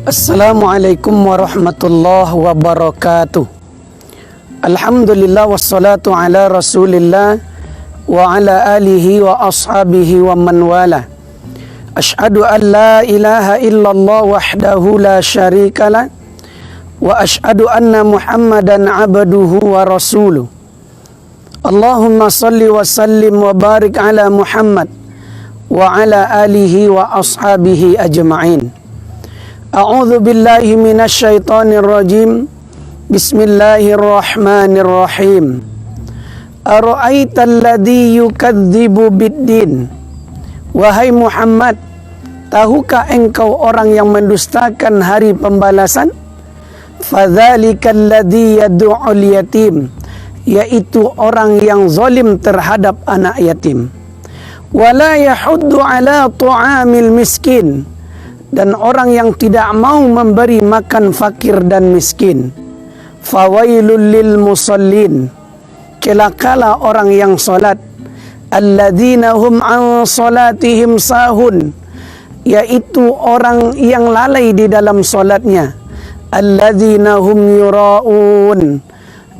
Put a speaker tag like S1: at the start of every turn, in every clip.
S1: Assalamualaikum warahmatullahi wabarakatuh. Alhamdulillah wassalatu ala rasulillah wa ala alihi wa ashabihi wa man wala. Ashhadu an la ilaha illallah wahdahu la syarikalah wa ashhadu anna Muhammadan abduhu wa rasuluh. Allahumma salli wa sallim wa barik ala Muhammad wa ala alihi wa ashabihi ajma'in. A'udzu billahi minasy syaithanir rajim. Bismillahirrahmanirrahim. Ara'aital ladzi yukadzibu biddin. Wahai Muhammad, tahukah engkau orang yang mendustakan hari pembalasan? Fadzalikal ladzi yad'ul yatim, yaitu orang yang zalim terhadap anak yatim. Wala yahuddu ala ta'amil miskin, dan orang yang tidak mau memberi makan fakir dan miskin. Fawailul lil musallin, celakalah orang yang salat. Alladzina hum an salatihim sahun, yaitu orang yang lalai di dalam salatnya. Alladzina hum yura'un,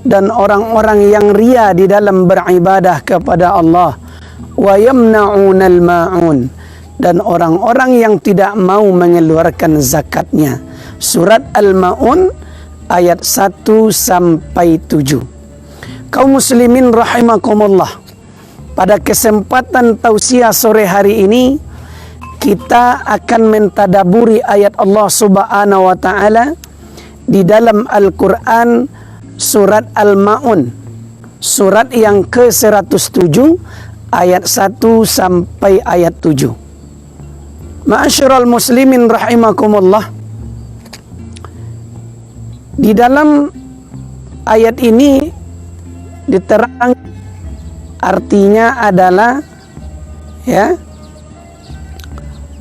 S1: dan orang-orang yang ria di dalam beribadah kepada Allah. Wa yamna'unal ma'un, dan orang-orang yang tidak mau mengeluarkan zakatnya. Surat Al-Ma'un ayat 1 sampai 7. Kaum muslimin rahimakumullah, pada kesempatan tausiah sore hari ini kita akan mentadaburi ayat Allah Subhanahu wa taala di dalam Al-Qur'an surat Al-Ma'un, surat yang ke-107 ayat 1 sampai ayat 7. Ma'asyiral muslimin rahimakumullah, di dalam ayat ini diterang, artinya adalah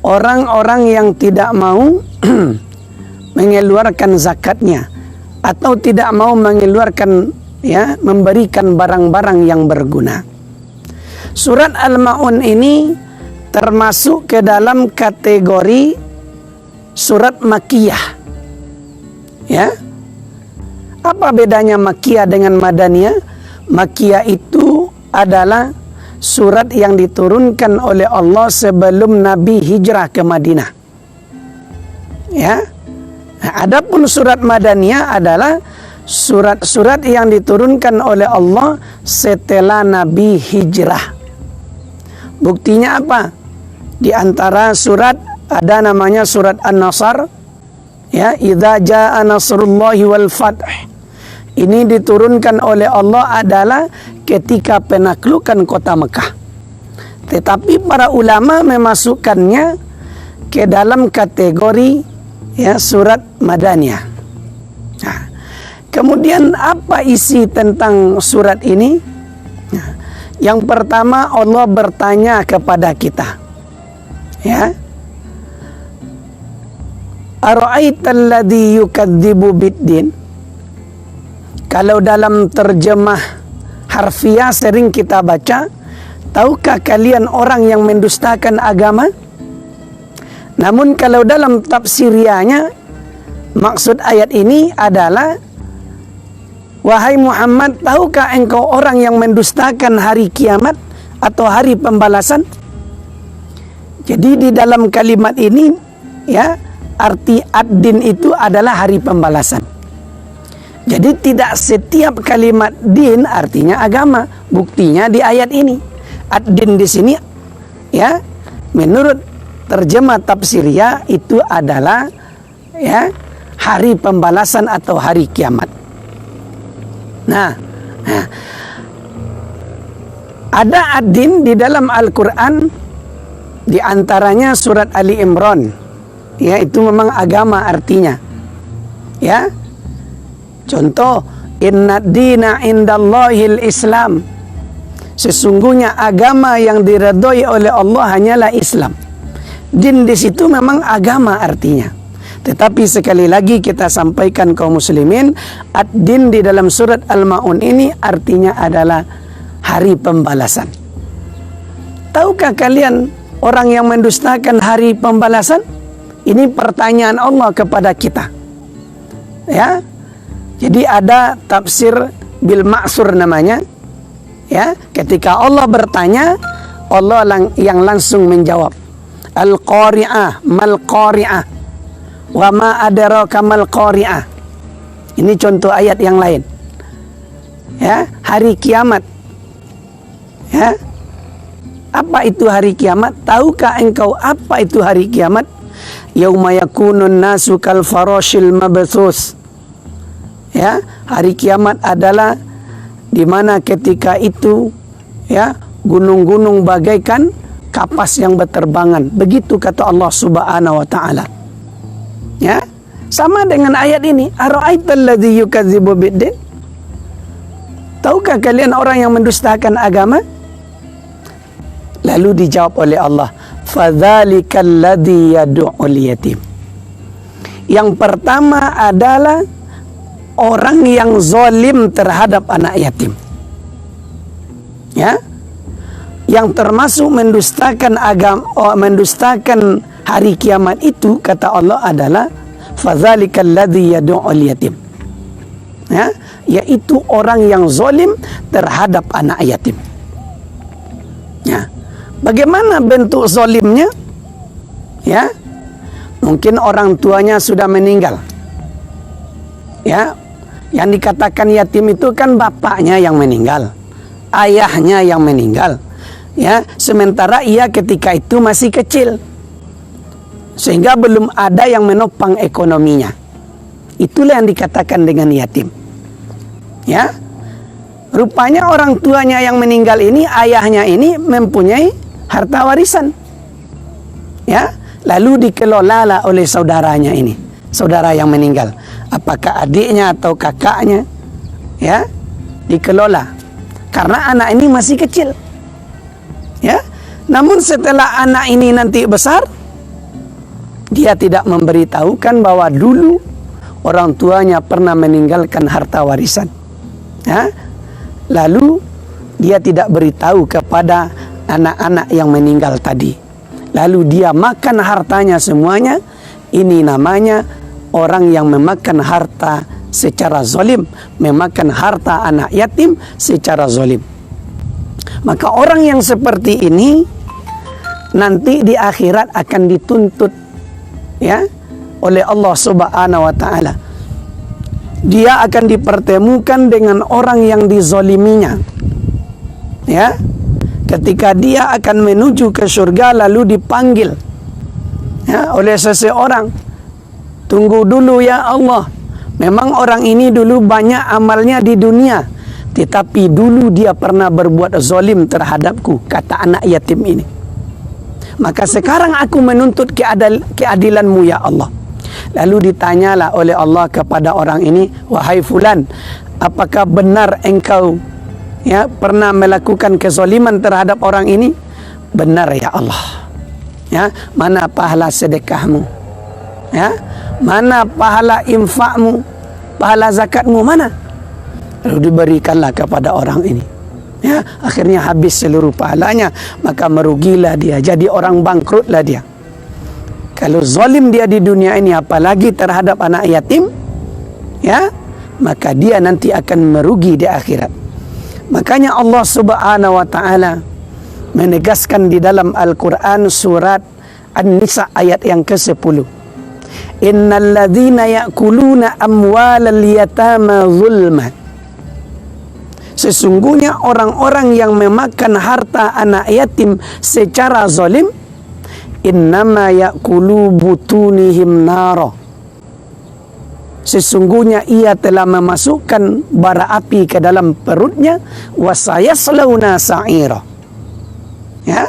S1: orang-orang yang tidak mau mengeluarkan zakatnya atau tidak mau mengeluarkan memberikan barang-barang yang berguna. Surat Al-Ma'un ini termasuk ke dalam kategori surat Makkiyah. Apa bedanya Makkiyah dengan Madaniyah? Makkiyah itu adalah surat yang diturunkan oleh Allah sebelum Nabi hijrah ke Madinah. Adapun surat Madaniyah adalah surat-surat yang diturunkan oleh Allah setelah Nabi hijrah. Buktinya apa? Di antara surat ada namanya surat An-Nasr, idza jaa nasrullahi wal fath. Ini diturunkan oleh Allah adalah ketika penaklukan kota Mekah. Tetapi para ulama memasukkannya ke dalam kategori surat Madaniyah. Kemudian apa isi tentang surat ini? Yang pertama, Allah bertanya kepada kita, Ara'aital ladzi yukadzibu biddin. Kalau dalam terjemah harfiah sering kita baca, tahukah kalian orang yang mendustakan agama? Namun kalau dalam tafsiriahnya, maksud ayat ini adalah, wahai Muhammad, tahukah engkau orang yang mendustakan hari kiamat atau hari pembalasan? Jadi di dalam kalimat ini arti ad-din itu adalah hari pembalasan. Jadi tidak setiap kalimat din artinya agama. Buktinya di ayat ini. Ad-din di sini menurut terjemah tafsiriyah itu adalah hari pembalasan atau hari kiamat. Ada ad-din di dalam Al-Quran, di antaranya surat Ali Imran. Itu memang agama artinya. Contoh, inna dina indallahil Islam. Sesungguhnya agama yang diredhoi oleh Allah hanyalah Islam. Din di situ memang agama artinya. Tetapi sekali lagi kita sampaikan kaum muslimin, ad-din di dalam surat Al-Ma'un ini artinya adalah hari pembalasan. Tahukah kalian orang yang mendustakan hari pembalasan? Ini pertanyaan Allah kepada kita. Ya. Jadi ada tafsir bil ma'sur namanya. Ya, ketika Allah bertanya, Allah yang langsung menjawab. Al-qari'ah, mal qari'ah. Wa ma adraka mal qari'ah. Ini contoh ayat yang lain. Ya, hari kiamat. Ya. Apa itu hari kiamat? Tahukah engkau apa itu hari kiamat? Yauma yakunun nasu kal farashil mabthus. Ya, hari kiamat adalah di mana ketika itu ya gunung-gunung bagaikan kapas yang berterbangan. Begitu kata Allah Subhanahu wa taala. Ya, sama dengan ayat ini, ara'aital ladzi yukadzibu biddin? Tahukah kalian orang yang mendustakan agama? Lalu dijawab oleh Allah, fadzalikal ladzi yad'ul yatim. Yang pertama adalah orang yang zalim terhadap anak yatim. Ya. Yang termasuk mendustakan agama, mendustakan hari kiamat itu kata Allah adalah fadzalikal ladzi yad'ul yatim. Ya, yaitu orang yang zalim terhadap anak yatim. Ya. Bagaimana bentuk zalimnya? Ya. Mungkin orang tuanya sudah meninggal. Ya. Yang dikatakan yatim itu kan bapaknya yang meninggal, ayahnya yang meninggal. Ya, sementara ia ketika itu masih kecil, sehingga belum ada yang menopang ekonominya. Itulah yang dikatakan dengan yatim. Ya, rupanya orang tuanya yang meninggal ini, ayahnya ini mempunyai harta warisan. Ya, lalu dikelola oleh saudaranya ini, saudara yang meninggal. Apakah adiknya atau kakaknya? Ya, dikelola. Karena anak ini masih kecil. Ya, namun setelah anak ini nanti besar, dia tidak memberitahukan bahwa dulu orang tuanya pernah meninggalkan harta warisan. Ya, lalu dia tidak beritahu kepada anak-anak yang meninggal tadi. Lalu dia makan hartanya semuanya. Ini namanya orang yang memakan harta secara zalim, memakan harta anak yatim secara zalim. Maka orang yang seperti ini nanti di akhirat akan dituntut ya oleh Allah Subhanahu wa taala. Dia akan dipertemukan dengan orang yang dizaliminya. Ya. Ketika dia akan menuju ke surga lalu dipanggil ya oleh seseorang. Tunggu dulu ya Allah. Memang orang ini dulu banyak amalnya di dunia, tetapi dulu dia pernah berbuat zalim terhadapku, kata anak yatim ini. Maka sekarang aku menuntut keadilanmu ya Allah. Lalu ditanyalah oleh Allah kepada orang ini, wahai fulan, apakah benar engkau ya pernah melakukan kezaliman terhadap orang ini? Benar ya Allah. Ya, mana pahala sedekahmu? Ya, mana pahala infakmu, pahala zakatmu mana? Lalu diberikanlah kepada orang ini. Ya, akhirnya habis seluruh pahalanya, maka merugilah dia, jadi orang bangkrutlah dia. Kalau zalim dia di dunia ini, apalagi terhadap anak yatim, ya, maka dia nanti akan merugi di akhirat. Makanya Allah Subhanahu wa taala menegaskan di dalam Al-Qur'an surat An-Nisa ayat yang ke-10. Innal ladzina ya'kuluna amwalal yatama zulman. Sesungguhnya orang-orang yang memakan harta anak yatim secara zalim, innama ya'kulu butunihim nara. Sesungguhnya ia telah memasukkan bara api ke dalam perutnya, wa sayaslawna sa'ira. Ya.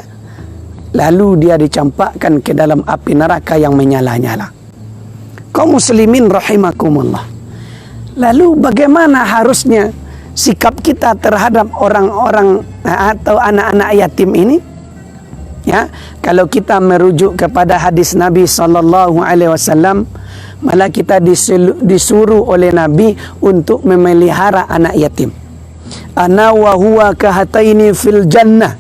S1: Lalu dia dicampakkan ke dalam api neraka yang menyala-nyala. Kaum muslimin rahimakumullah. Lalu bagaimana harusnya sikap kita terhadap orang-orang atau anak-anak yatim ini? Ya, kalau kita merujuk kepada hadis Nabi SAW, malah kita disuruh oleh Nabi untuk memelihara anak yatim. Ana wa huwa kahataini fil jannah.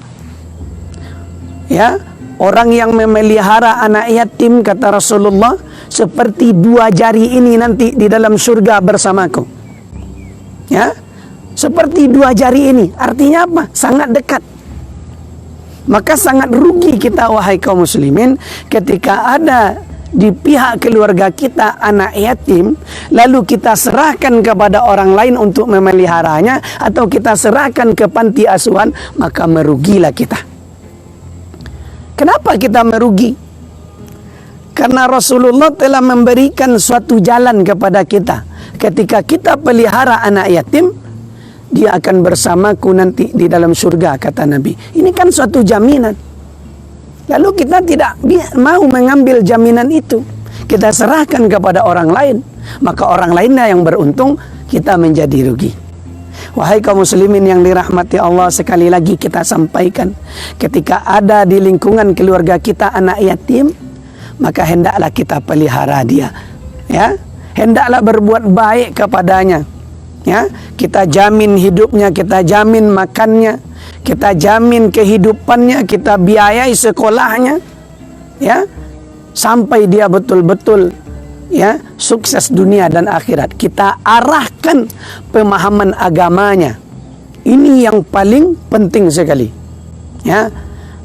S1: Ya, Orang yang memelihara anak yatim, kata Rasulullah, seperti dua jari ini nanti di dalam surga bersamaku. Ya, seperti dua jari ini. Artinya apa? Sangat dekat. Maka sangat rugi kita, wahai kaum muslimin, ketika ada di pihak keluarga kita anak yatim, lalu kita serahkan kepada orang lain untuk memeliharanya, atau kita serahkan ke panti asuhan, maka merugilah kita. Kenapa kita merugi? Karena Rasulullah telah memberikan suatu jalan kepada kita. Ketika kita pelihara anak yatim, dia akan bersamaku nanti di dalam surga, kata Nabi. Ini kan suatu jaminan. Lalu kita tidak mau mengambil jaminan itu. Kita serahkan kepada orang lain. Maka orang lainnya yang beruntung, kita menjadi rugi. Wahai kaum muslimin yang dirahmati Allah, sekali lagi kita sampaikan, ketika ada di lingkungan keluarga kita anak yatim, maka hendaklah kita pelihara dia. Ya, hendaklah berbuat baik kepadanya. Ya, kita jamin hidupnya, kita jamin makannya, kita jamin kehidupannya, kita biayai sekolahnya, ya, sampai dia betul-betul, ya, sukses dunia dan akhirat. Kita arahkan pemahaman agamanya. Ini yang paling penting sekali. Ya,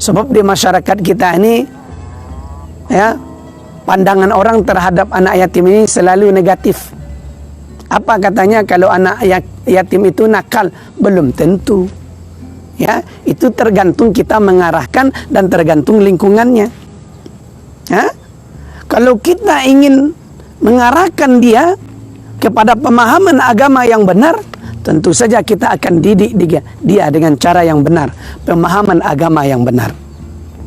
S1: sebab di masyarakat kita ini, ya, pandangan orang terhadap anak yatim ini selalu negatif. Apa katanya, kalau anak yatim itu nakal? Belum tentu. Ya, itu tergantung kita mengarahkan dan tergantung lingkungannya. Ya, kalau kita ingin mengarahkan dia kepada pemahaman agama yang benar, tentu saja kita akan didik dia dengan cara yang benar, pemahaman agama yang benar.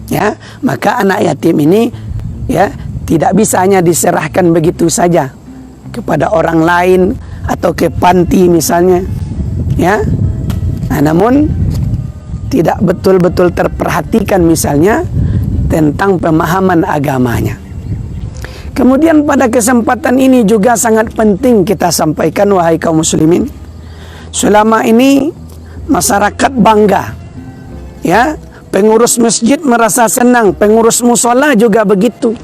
S1: Ya, maka anak yatim ini, ya, tidak bisa hanya diserahkan begitu saja kepada orang lain atau ke panti misalnya. Ya, nah, namun tidak betul-betul terperhatikan misalnya tentang pemahaman agamanya. Kemudian pada kesempatan ini juga sangat penting kita sampaikan, wahai kaum muslimin, selama ini masyarakat bangga, ya, pengurus masjid merasa senang, pengurus musola juga begitu.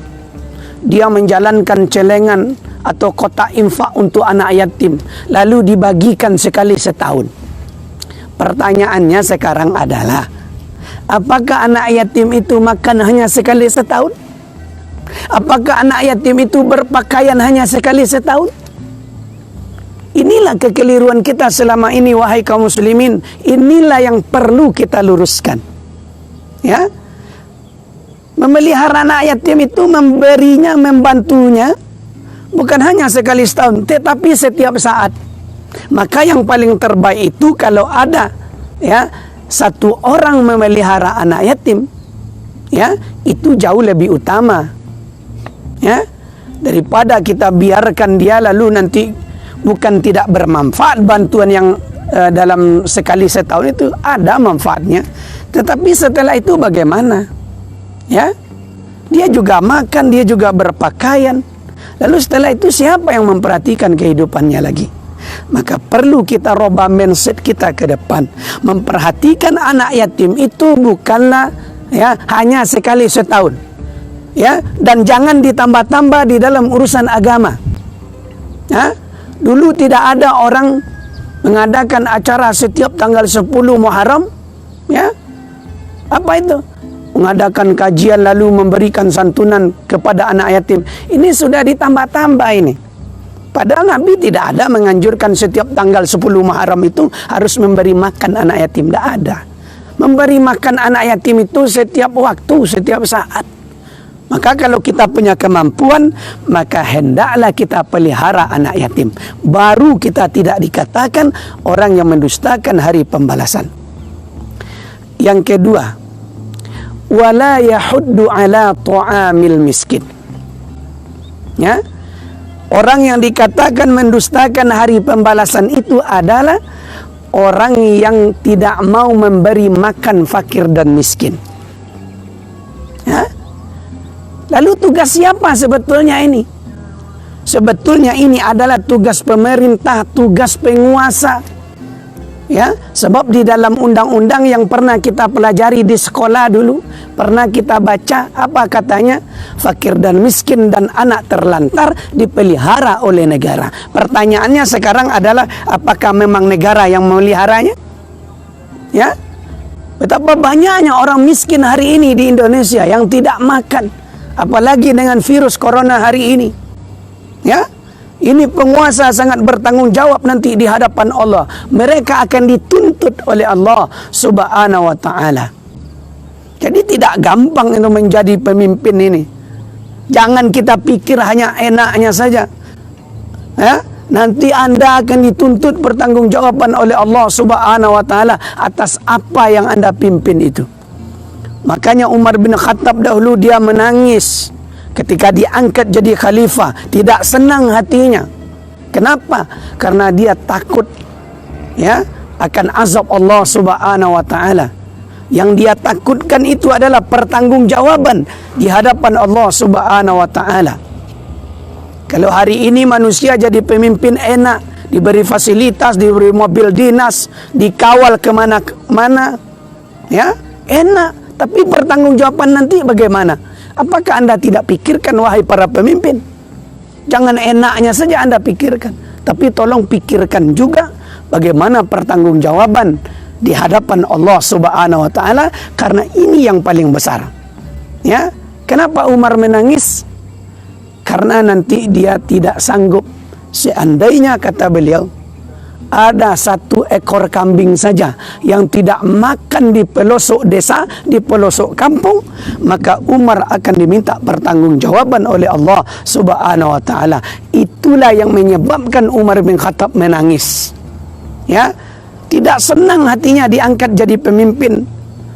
S1: Dia menjalankan celengan atau kotak infak untuk anak yatim, lalu dibagikan sekali setahun. Pertanyaannya sekarang adalah, apakah anak yatim itu makan hanya sekali setahun? Apakah anak yatim itu berpakaian hanya sekali setahun? Inilah kekeliruan kita selama ini, wahai kaum muslimin. Inilah yang perlu kita luruskan. Ya, memelihara anak yatim itu memberinya, membantunya bukan hanya sekali setahun, tetapi setiap saat. Maka yang paling terbaik itu kalau ada, ya, satu orang memelihara anak yatim, ya, itu jauh lebih utama, ya, daripada kita biarkan dia lalu nanti bukan tidak bermanfaat. Bantuan yang dalam sekali setahun itu ada manfaatnya, tetapi setelah itu bagaimana? Ya, dia juga makan, dia juga berpakaian. Lalu setelah itu siapa yang memperhatikan kehidupannya lagi? Maka perlu kita rubah mindset kita ke depan. Memperhatikan anak yatim itu bukanlah, ya, hanya sekali setahun. Ya, dan jangan ditambah-tambah di dalam urusan agama. Ya, dulu tidak ada orang mengadakan acara setiap tanggal 10 Muharram. Ya, apa itu? Mengadakan kajian lalu memberikan santunan kepada anak yatim. Ini sudah ditambah-tambah ini. Padahal Nabi tidak ada menganjurkan setiap tanggal 10 Muharram itu harus memberi makan anak yatim. Tidak ada. Memberi makan anak yatim itu setiap waktu, setiap saat. Maka kalau kita punya kemampuan, maka hendaklah kita pelihara anak yatim. Baru kita tidak dikatakan orang yang mendustakan hari pembalasan. Yang kedua, wala yahuddu ala ta'amil miskin. Ya, orang yang dikatakan mendustakan hari pembalasan itu adalah orang yang tidak mau memberi makan fakir dan miskin. Ya? Lalu tugas siapa sebetulnya ini? Sebetulnya ini adalah tugas pemerintah, tugas penguasa. Ya, sebab di dalam undang-undang yang pernah kita pelajari di sekolah dulu, pernah kita baca apa katanya? Fakir dan miskin dan anak terlantar dipelihara oleh negara. Pertanyaannya sekarang adalah, apakah memang negara yang memeliharanya? Ya, betapa banyaknya orang miskin hari ini di Indonesia yang tidak makan, apalagi dengan virus corona hari ini. Ya, ini penguasa sangat bertanggung jawab nanti di hadapan Allah. Mereka akan dituntut oleh Allah Subhanahu wa ta'ala. Jadi tidak gampang itu menjadi pemimpin ini. Jangan kita pikir hanya enaknya saja. Ya? Nanti Anda akan dituntut pertanggungjawaban oleh Allah Subhanahu wa ta'ala atas apa yang Anda pimpin itu. Makanya Umar bin Khattab dahulu dia menangis ketika diangkat jadi khalifah, tidak senang hatinya. Kenapa? Karena dia takut ya akan azab Allah Subhanahu wa ta'ala. Yang dia takutkan itu adalah pertanggungjawaban di hadapan Allah Subhanahu wa ta'ala. Kalau hari ini manusia jadi pemimpin enak, diberi fasilitas, diberi mobil dinas, dikawal kemana-mana, ya enak. Tapi pertanggungjawaban nanti bagaimana? Apakah Anda tidak pikirkan, wahai para pemimpin? Jangan enaknya saja Anda pikirkan, tapi tolong pikirkan juga bagaimana pertanggungjawaban di hadapan Allah Subhanahu wa ta'ala, karena ini yang paling besar. Ya, kenapa Umar menangis? Karena nanti dia tidak sanggup. Seandainya, kata beliau, ada 1 ekor kambing saja yang tidak makan di pelosok desa, di pelosok kampung, maka Umar akan diminta pertanggungjawaban oleh Allah Subhanahu wa ta'ala. Itulah yang menyebabkan Umar bin Khattab menangis. Ya, tidak senang hatinya diangkat jadi pemimpin.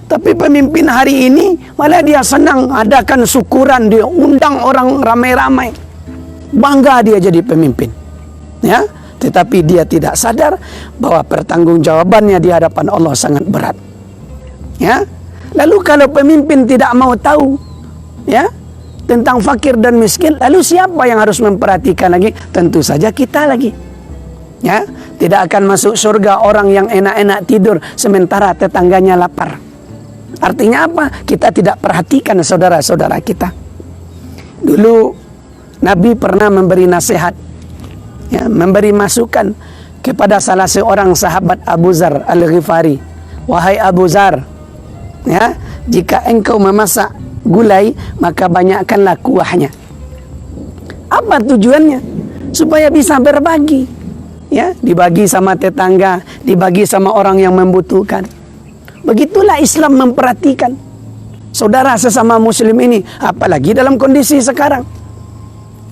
S1: Tapi pemimpin hari ini malah dia senang adakan syukuran, dia undang orang ramai-ramai. Bangga dia jadi pemimpin. Ya, tetapi dia tidak sadar bahwa pertanggungjawabannya di hadapan Allah sangat berat. Ya. Lalu kalau pemimpin tidak mau tahu ya tentang fakir dan miskin, lalu siapa yang harus memperhatikan lagi? Tentu saja kita lagi. Ya, tidak akan masuk surga orang yang enak-enak tidur sementara tetangganya lapar. Artinya apa? Kita tidak perhatikan saudara-saudara kita. Dulu Nabi pernah memberi nasihat, ya, memberi masukan kepada salah seorang sahabat, Abu Zar Al-Ghifari. Wahai Abu Zar, ya, jika engkau memasak gulai, maka banyakkanlah kuahnya. Apa tujuannya? Supaya bisa berbagi, ya, dibagi sama tetangga, dibagi sama orang yang membutuhkan. Begitulah Islam memperhatikan saudara sesama muslim ini, apalagi dalam kondisi sekarang.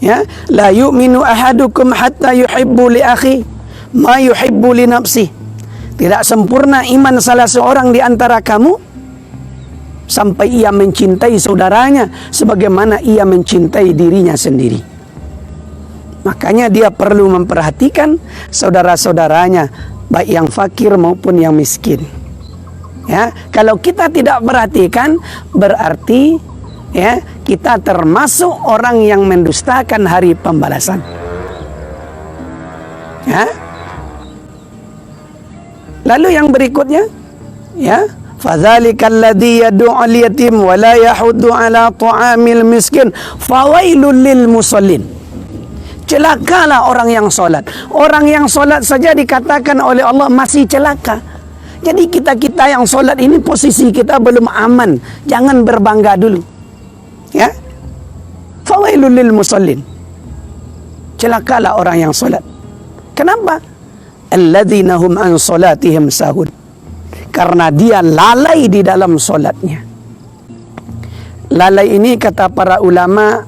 S1: Ya, la yu'minu ahadukum hatta yuhibbu li akhi ma yuhibbu li nafsi. Tidak sempurna iman salah seorang di antara kamu sampai ia mencintai saudaranya sebagaimana ia mencintai dirinya sendiri. Makanya dia perlu memperhatikan saudara-saudaranya, baik yang fakir maupun yang miskin. Ya, kalau kita tidak perhatikan, berarti ya kita termasuk orang yang mendustakan hari pembalasan. Ya. Lalu yang berikutnya, ya, fadzalikal ladzi yad'ul yatim wa la yahuddu ala ta'amil miskin fawailul lil musallin. Celakalah orang yang solat. Orang yang solat saja dikatakan oleh Allah masih celaka. Jadi kita yang solat ini posisi kita belum aman. Jangan berbangga dulu. Ya. Fawailul lil musallin. Celakalah orang yang solat. Kenapa? Alladzina hum an salatihim sahun. Karena dia lalai di dalam solatnya. Lalai ini kata para ulama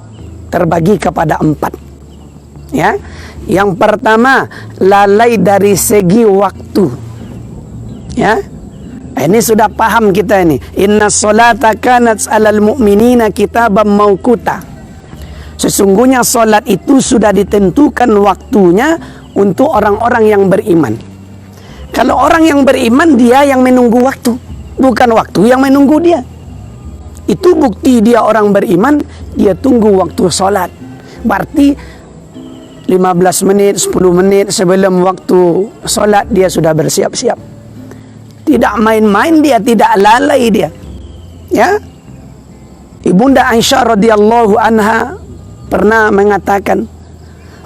S1: terbagi kepada 4. Ya. Yang pertama, lalai dari segi waktu. Ya, ini sudah paham kita ini. Inna sholata kanat alal mu'minina kitaban mauquta. Sesungguhnya solat itu sudah ditentukan waktunya untuk orang-orang yang beriman. Kalau orang yang beriman, dia yang menunggu waktu, bukan waktu yang menunggu dia. Itu bukti dia orang beriman, dia tunggu waktu solat. Berarti 15 menit, 10 menit sebelum waktu solat dia sudah bersiap-siap. Tidak main-main dia, tidak lalai dia. Ya. Ibunda Aisyah radhiyallahu anha pernah mengatakan,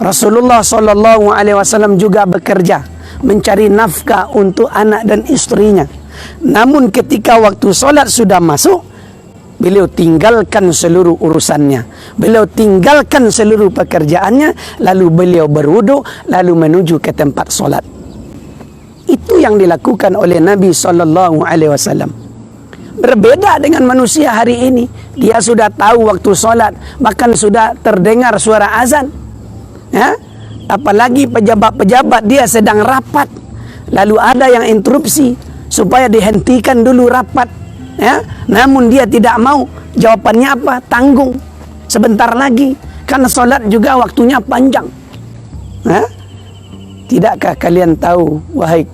S1: Rasulullah sallallahu alaihi wasallam juga bekerja mencari nafkah untuk anak dan istrinya. Namun ketika waktu solat sudah masuk, beliau tinggalkan seluruh urusannya. Beliau tinggalkan seluruh pekerjaannya, lalu beliau berwudu, lalu menuju ke tempat solat. Itu yang dilakukan oleh Nabi sallallahu alaihi wasallam. Berbeda dengan manusia hari ini. Dia sudah tahu waktu solat, bahkan sudah terdengar suara azan. Ya? Apalagi pejabat-pejabat dia sedang rapat, lalu ada yang interupsi supaya dihentikan dulu rapat. Ya? Namun dia tidak mau. Jawabannya apa? Tanggung. Sebentar lagi. Karena solat juga waktunya panjang. Ya? Tidakkah kalian tahu, wahai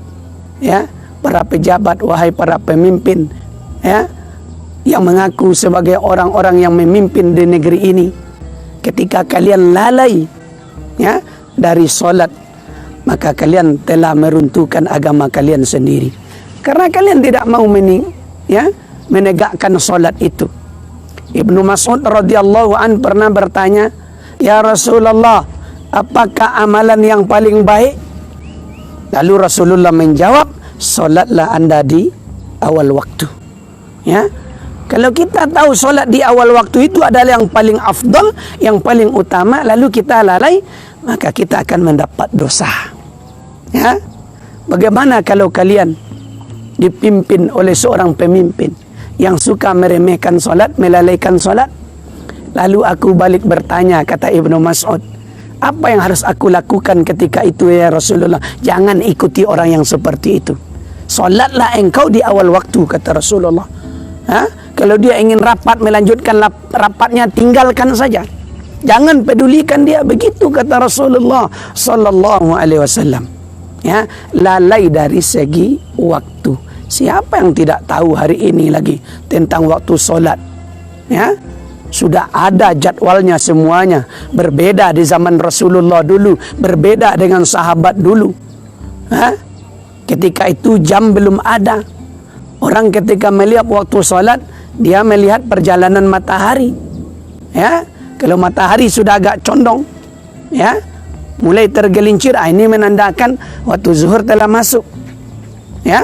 S1: para pejabat, wahai para pemimpin, yang mengaku sebagai orang-orang yang memimpin di negeri ini, ketika kalian lalai dari solat, maka kalian telah meruntuhkan agama kalian sendiri. Karena kalian tidak mau menegakkan solat itu. Ibnu Mas'ud radhiyallahu an pernah bertanya, "Ya Rasulullah, apakah amalan yang paling baik?" Lalu Rasulullah menjawab, "Solatlah anda di awal waktu." Ya, kalau kita tahu solat di awal waktu itu adalah yang paling afdal, yang paling utama, lalu kita lalai, maka kita akan mendapat dosa. Ya, bagaimana kalau kalian dipimpin oleh seorang pemimpin yang suka meremehkan solat, melalaikan solat? Lalu aku balik bertanya, kata Ibnu Mas'ud, apa yang harus aku lakukan ketika itu ya Rasulullah? Jangan ikuti orang yang seperti itu. Solatlah engkau di awal waktu, kata Rasulullah. Kalau dia ingin rapat, melanjutkan rapatnya, tinggalkan saja. Jangan pedulikan dia. Begitu kata Rasulullah sallallahu alaihi wasallam. Ya, lalai dari segi waktu. Siapa yang tidak tahu hari ini lagi tentang waktu solat? Ya, sudah ada jadwalnya semuanya. Berbeda di zaman Rasulullah dulu, berbeda dengan sahabat dulu. Ketika itu jam belum ada. Orang ketika melihat waktu solat, dia melihat perjalanan matahari. Ya, kalau matahari sudah agak condong, ya, mulai tergelincir, ini menandakan waktu zuhur telah masuk. Ya,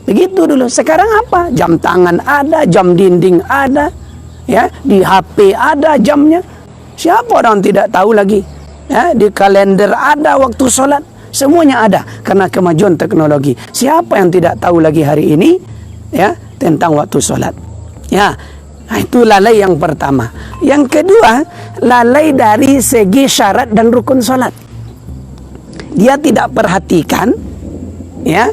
S1: begitu dulu. Sekarang apa? Jam tangan ada, jam dinding ada, ya, di HP ada jamnya. Siapa orang tidak tahu lagi? Ya, di kalender ada waktu solat. Semuanya ada karena kemajuan teknologi. Siapa yang tidak tahu lagi hari ini, ya, tentang waktu solat? Ya, itu lalai yang pertama. Yang kedua, lalai dari segi syarat dan rukun solat. Dia tidak perhatikan, ya,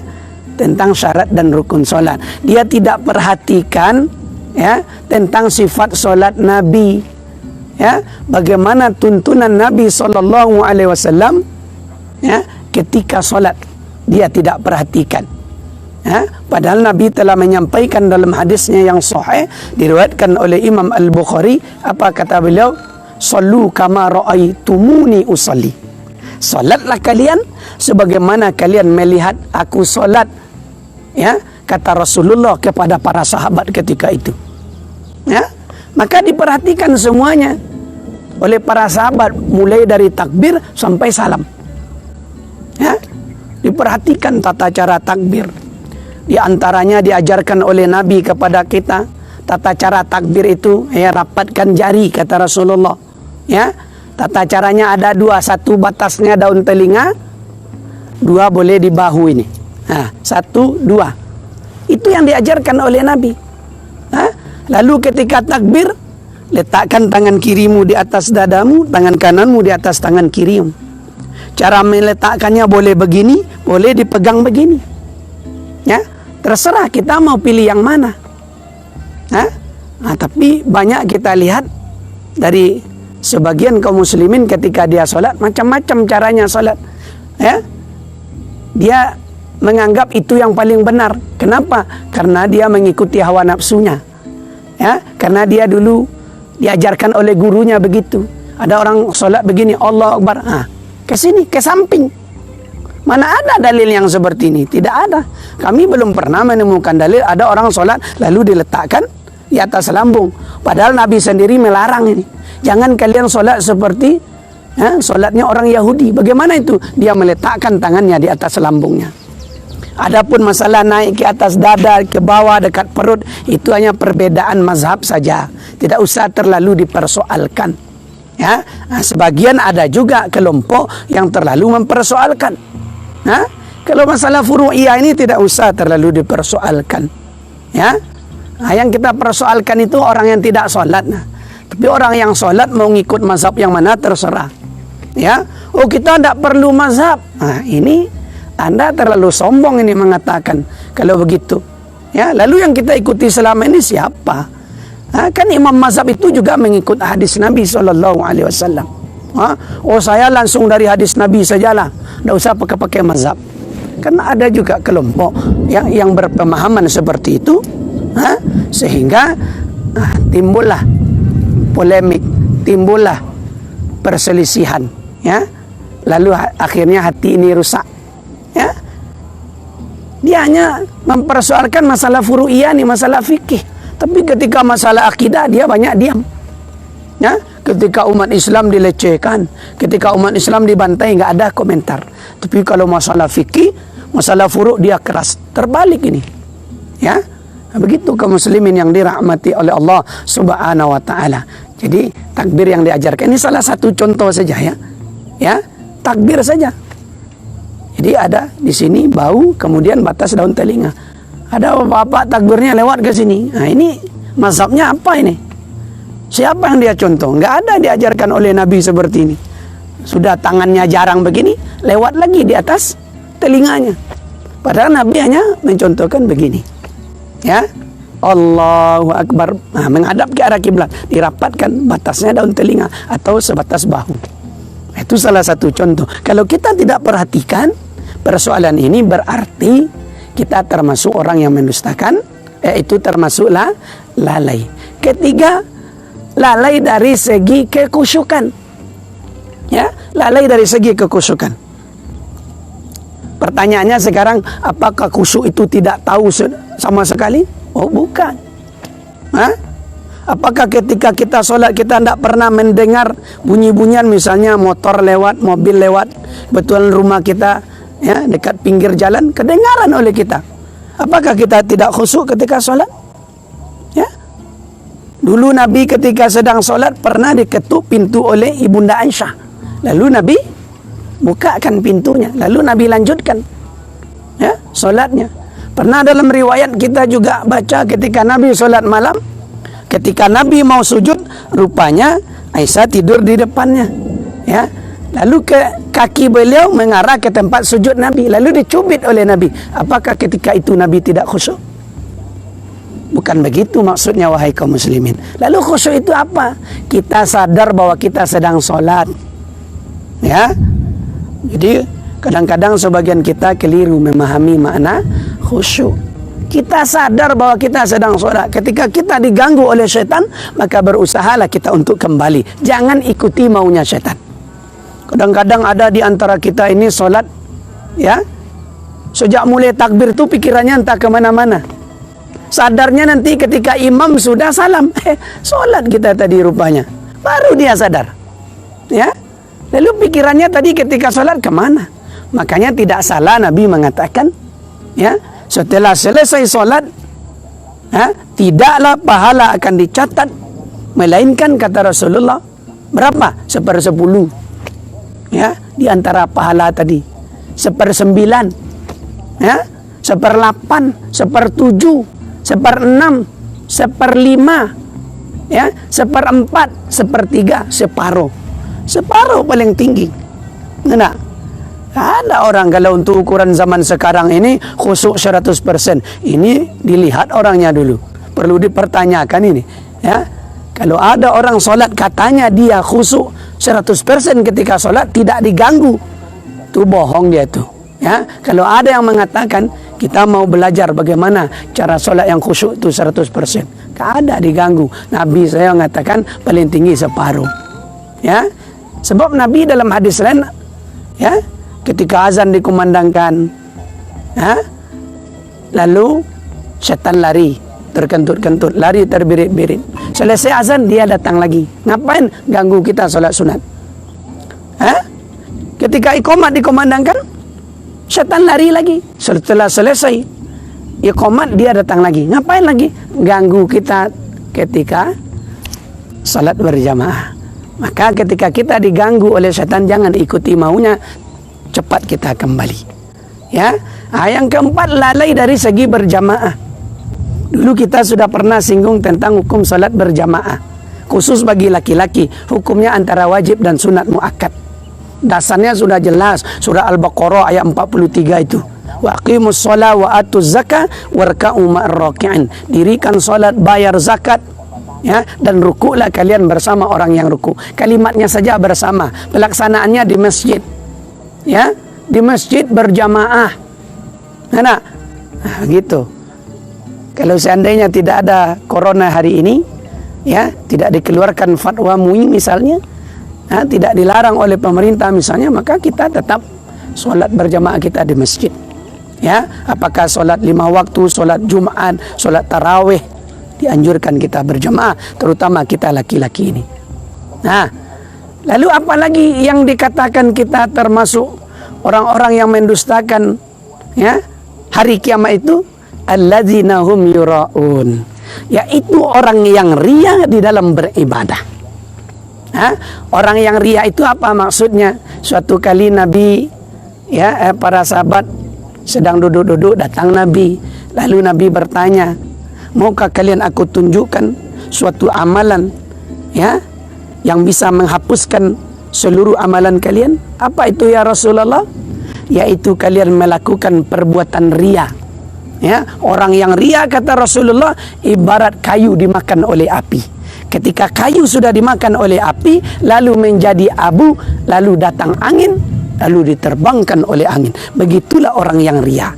S1: tentang syarat dan rukun solat. Dia tidak perhatikan, ya, tentang sifat solat Nabi. Ya, bagaimana tuntunan Nabi sallallahu alaihi wasallam, ya, ketika solat dia tidak perhatikan. Padahal Nabi telah menyampaikan dalam hadisnya yang sahih, diriwayatkan oleh Imam Al-Bukhari, apa kata beliau? Sallu kama ra'aitumuni usalli. Salatlah kalian sebagaimana kalian melihat aku solat. Ya, kata Rasulullah kepada para sahabat ketika itu. Ya, maka diperhatikan semuanya oleh para sahabat, mulai dari takbir sampai salam. Ya, diperhatikan tata cara takbir. Di antaranya diajarkan oleh Nabi kepada kita tata cara takbir itu, ya, rapatkan jari, kata Rasulullah. Ya, tata caranya ada dua, satu batasnya daun telinga, dua boleh di bahu ini. Satu, dua. Itu yang diajarkan oleh Nabi. Lalu ketika takbir, letakkan tangan kirimu di atas dadamu, tangan kananmu di atas tangan kirimu. Cara meletakkannya boleh begini, boleh dipegang begini. Ya, terserah kita mau pilih yang mana. Tapi banyak kita lihat dari sebagian kaum muslimin ketika dia solat, macam-macam caranya solat. Ya, dia menganggap itu yang paling benar. Kenapa? Karena dia mengikuti hawa nafsunya. Ya, karena dia dulu diajarkan oleh gurunya begitu. Ada orang solat begini, Allah Akbar. Ke sini, ke samping. Mana ada dalil yang seperti ini? Tidak ada. Kami belum pernah menemukan dalil ada orang sholat lalu diletakkan di atas lambung. Padahal Nabi sendiri melarang ini. Jangan kalian sholat seperti sholatnya orang Yahudi. Bagaimana itu? Dia meletakkan tangannya di atas lambungnya. Adapun masalah naik ke atas dada, ke bawah, dekat perut, itu hanya perbedaan mazhab saja. Tidak usah terlalu dipersoalkan. Ya, sebagian ada juga kelompok yang terlalu mempersoalkan. Kalau masalah furu'iyah ini tidak usah terlalu dipersoalkan. Ya, yang kita persoalkan itu orang yang tidak sholat. Tapi orang yang sholat mau ngikut mazhab yang mana terserah. Ya, oh kita tidak perlu mazhab. Ini Anda terlalu sombong ini mengatakan kalau begitu. Ya, lalu yang kita ikuti selama ini siapa? Kan imam mazhab itu juga mengikut hadis Nabi SAW. Oh saya langsung dari hadis Nabi sajalah, tidak usah pakai mazhab. Karena ada juga kelompok yang berpemahaman seperti itu, sehingga timbullah polemik, timbullah perselisihan, ya. Lalu akhirnya hati ini rusak, ya. Dia hanya mempersoalkan masalah furu'iyah nih, masalah fikih. Tapi ketika masalah akidah dia banyak diam. Ya, ketika umat Islam dilecehkan, ketika umat Islam dibantai, nggak ada komentar. Tapi kalau masalah fikih, masalah furu' dia keras. Terbalik ini. Ya, begitu kaum muslimin yang dirahmati oleh Allah Subhanahu wa taala. Jadi takbir yang diajarkan ini salah satu contoh saja, ya. Ya, takbir saja. Jadi ada di sini bau, kemudian batas daun telinga. Ada bapak takbirnya lewat ke sini. Nah, ini mazhabnya apa ini? Siapa yang dia contoh? Nggak ada diajarkan oleh Nabi seperti ini. Sudah tangannya jarang begini, lewat lagi di atas telinganya. Padahal Nabi hanya mencontohkan begini. Ya, Allahu Akbar. Nah, menghadap ke arah kiblat, dirapatkan batasnya daun telinga atau sebatas bahu. Itu salah satu contoh. Kalau kita tidak perhatikan persoalan ini, berarti kita termasuk orang yang mendustakan, itu termasuklah lalai. Ketiga, lalai dari segi kekhusyukan. Ya, lalai dari segi kekhusyukan. Pertanyaannya sekarang, apakah khusyuk itu tidak tahu sama sekali? Oh, bukan. Apakah ketika kita sholat kita tidak pernah mendengar bunyi-bunyian, misalnya motor lewat, mobil lewat, betul rumah kita, ya, dekat pinggir jalan, kedengaran oleh kita. Apakah kita tidak khusyuk ketika sholat? Ya. Dulu Nabi ketika sedang sholat pernah diketuk pintu oleh Ibunda Aisyah. Lalu Nabi bukakan pintunya. Lalu Nabi lanjutkan, ya, sholatnya. Pernah dalam riwayat kita juga baca ketika Nabi sholat malam, ketika Nabi mau sujud, rupanya Aisyah tidur di depannya. Ya. Lalu kaki beliau mengarah ke tempat sujud Nabi. Lalu dicubit oleh Nabi. Apakah ketika itu Nabi tidak khusyuk? Bukan begitu maksudnya, wahai kaum muslimin. Lalu khusyuk itu apa? Kita sadar bahwa kita sedang sholat. Ya. Jadi kadang-kadang sebagian kita keliru memahami makna khusyuk. Kita sadar bahwa kita sedang sholat. Ketika kita diganggu oleh syaitan, maka berusahalah kita untuk kembali. Jangan ikuti maunya syaitan. Kadang-kadang ada di antara kita ini sholat, ya, sejak mulai takbir itu pikirannya entah kemana-mana. Sadarnya nanti ketika imam sudah salam, sholat kita tadi rupanya. Baru dia sadar. Ya, lalu pikirannya tadi ketika sholat kemana? Makanya tidak salah Nabi mengatakan, ya, setelah selesai sholat, ya, tidaklah pahala akan dicatat, melainkan kata Rasulullah, berapa? 1/10. Ya, di antara pahala tadi 1/9, ya, 1/8, 1/7, 1/6, 1/5, ya, 1/4, 1/3, separuh paling tinggi. Nah, ada orang kalau untuk ukuran zaman sekarang ini khusyuk 100%. Ini dilihat orangnya dulu. Perlu dipertanyakan ini, ya. Kalau ada orang sholat katanya dia khusyuk 100% ketika sholat, tidak diganggu, itu bohong dia tuh. Ya, kalau ada yang mengatakan kita mau belajar bagaimana cara sholat yang khusyuk itu 100%, gak ada diganggu. Nabi saya mengatakan paling tinggi separuh. Ya, sebab Nabi dalam hadis lain, ya, ketika azan dikumandangkan, lalu syaitan lari, terkentut-kentut, lari terbirit-birit. Selesai azan dia datang lagi. Ngapain? Ganggu kita solat sunat. Ketika iqamat dikumandangkan, syaitan lari lagi. Setelah selesai iqamat dia datang lagi. Ngapain lagi? Ganggu kita ketika salat berjamaah. Maka ketika kita diganggu oleh syaitan, jangan ikuti maunya, cepat kita kembali. Ya. Yang keempat, lalai dari segi berjamaah. Dulu kita sudah pernah singgung tentang hukum salat berjamaah. Khusus bagi laki-laki, hukumnya antara wajib dan sunat muakkad. Dasarnya sudah jelas, surah Al-Baqarah ayat 43 itu. Wa aqimus shalah wa atuz zakah warka'u ma'ar raki'in. Dirikan salat, bayar zakat, ya, dan rukuklah kalian bersama orang yang ruku. Kalimatnya saja bersama, pelaksanaannya di masjid, ya, di masjid berjamaah. Nah, gitu. Kalau seandainya tidak ada corona hari ini, ya, tidak dikeluarkan fatwa MUI misalnya, tidak dilarang oleh pemerintah misalnya, maka kita tetap solat berjamaah kita di masjid. Ya, apakah solat 5 waktu, solat Jumat, solat tarawih, dianjurkan kita berjamaah, terutama kita laki-laki ini. Nah, lalu apa lagi yang dikatakan kita termasuk orang-orang yang mendustakan, ya, hari kiamat itu? Alladzina hum yura'un, yaitu orang yang ria di dalam beribadah. Orang yang ria itu apa maksudnya? Suatu kali Nabi, ya, para sahabat sedang duduk-duduk, datang Nabi, lalu Nabi bertanya, maukah kalian aku tunjukkan suatu amalan, ya, yang bisa menghapuskan seluruh amalan kalian? Apa itu ya Rasulullah? Yaitu kalian melakukan perbuatan ria. Ya, orang yang ria, kata Rasulullah, ibarat kayu dimakan oleh api. Ketika kayu sudah dimakan oleh api, lalu menjadi abu, lalu datang angin, lalu diterbangkan oleh angin. Begitulah orang yang ria.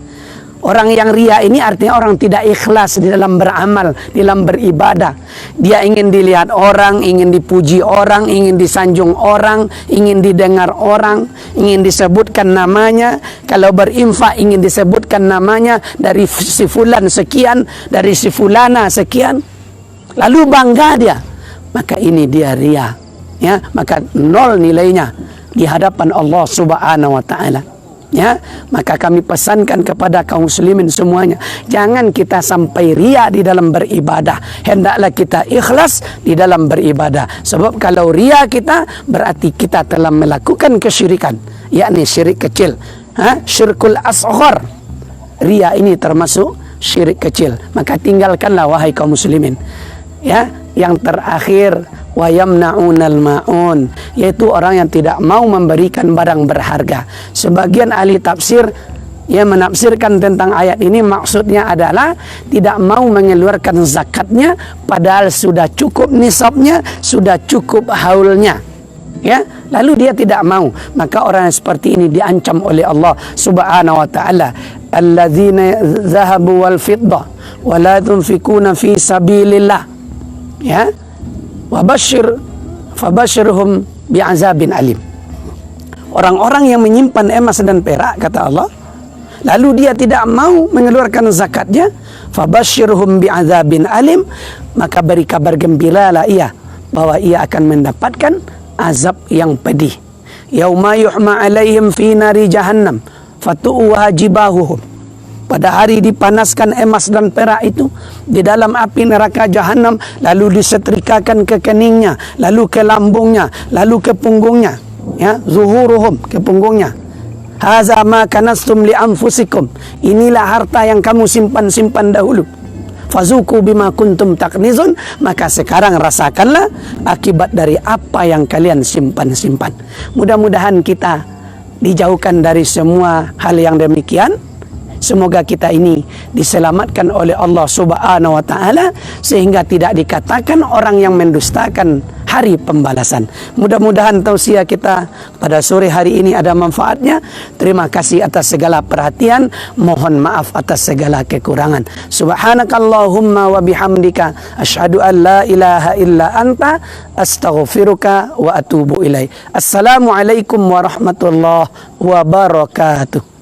S1: Orang yang ria ini artinya orang tidak ikhlas di dalam beramal, di dalam beribadah. Dia ingin dilihat orang, ingin dipuji orang, ingin disanjung orang, ingin didengar orang, ingin disebutkan namanya. Kalau berinfak ingin disebutkan namanya, dari si fulan sekian, dari si fulana sekian. Lalu bangga dia. Maka ini dia ria. Ya, maka nol nilainya di hadapan Allah Subhanahu wa taala. Ya, maka kami pesankan kepada kaum muslimin semuanya, jangan kita sampai ria di dalam beribadah. Hendaklah kita ikhlas di dalam beribadah. Sebab kalau ria kita, berarti kita telah melakukan kesyirikan, yakni syirik kecil. Syirkul asghar. Ria ini termasuk syirik kecil. Maka tinggalkanlah wahai kaum muslimin. Ya, yang terakhir, wa yamna'unal ma'un, yaitu orang yang tidak mau memberikan barang berharga. Sebagian ahli tafsir yang menafsirkan tentang ayat ini, maksudnya adalah tidak mau mengeluarkan zakatnya padahal sudah cukup nisabnya, sudah cukup haulnya. Ya, lalu dia tidak mau, maka orang yang seperti ini diancam oleh Allah Subhanahu wa taala, alladzina zahabu wal fiddah wa la tunfikuna fi sabilillah. Ya, fabashirhum bi'azabin alim. Orang-orang yang menyimpan emas dan perak, kata Allah, lalu dia tidak mau mengeluarkan zakatnya, fabashirhum bi'azabin alim, maka beri kabar gembiralah ia bahwa ia akan mendapatkan azab yang pedih. Yauma yuhma alaihim fi nari jahannam fatu'uha jibahuhum. Pada hari dipanaskan emas dan perak itu di dalam api neraka jahanam, lalu disetrikakan ke keningnya, lalu ke lambungnya, lalu ke punggungnya, ya, zuhuruhum, ke punggungnya. Haza ma kanastum li anfusikum, inilah harta yang kamu simpan-simpan dahulu. Fazuku bima kuntum taknizun, maka sekarang rasakanlah akibat dari apa yang kalian simpan-simpan. Mudah-mudahan kita dijauhkan dari semua hal yang demikian. Semoga kita ini diselamatkan oleh Allah Subhanahu wa taala, sehingga tidak dikatakan orang yang mendustakan hari pembalasan. Mudah-mudahan tausiah kita pada sore hari ini ada manfaatnya. Terima kasih atas segala perhatian. Mohon maaf atas segala kekurangan. Subhanakallahumma wa bihamdika asyhadu an la ilaha illa anta astaghfiruka wa atubu ilaik. Assalamualaikum warahmatullahi wabarakatuh.